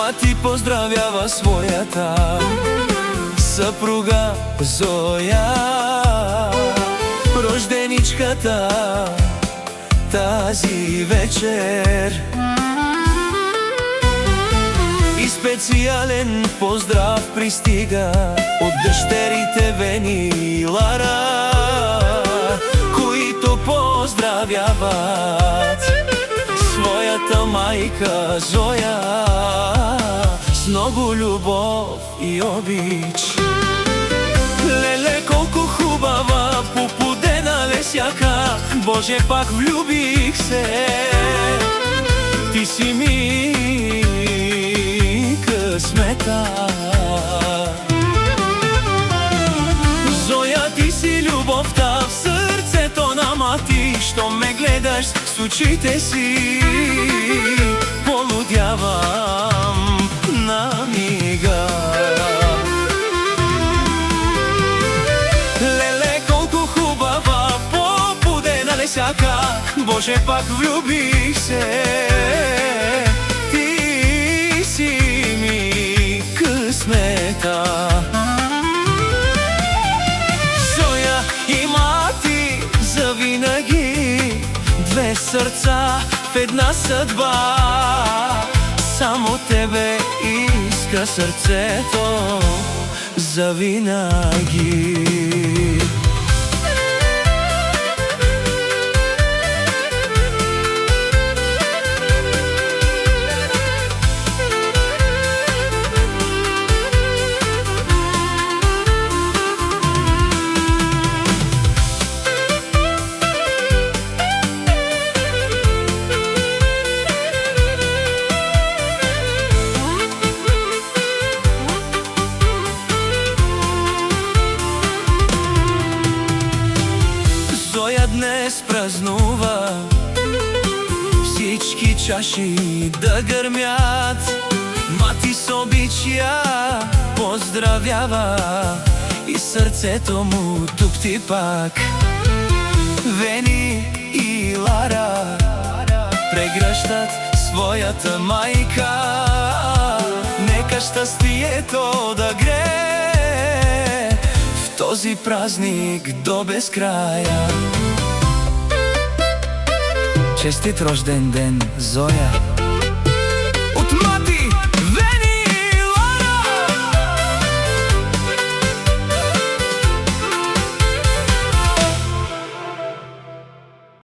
Мати поздравява своята съпруга Зоя, рожденичката тази вечер. И специален поздрав пристига от дъщерите Вени и Лара, които поздравяват своята майка Зоя с много любов и обич. Леле, колко хубава попудена лесяка, Боже, пак влюбих се. Ти си ми късмета. Зоя, ти си любовта в сърцето на мати. Що ме гледаш с очите си, полудявам на мига. Леле, колко хубава попудена лесяка, Боже, пак влюбих се. Ти си ми късмета. Зоя и мати завинаги, две сърца в една съдба. Само тебе иска сърцето завинаги. Зоя днес празнува, всички чаши да гърмят. Мати с обич я поздравява и сърцето му тупти пак. Вени и Лара прегръщат своята майка. Нека щастието да грее в този празник до безкрая. Честит рожден ден, Зоя!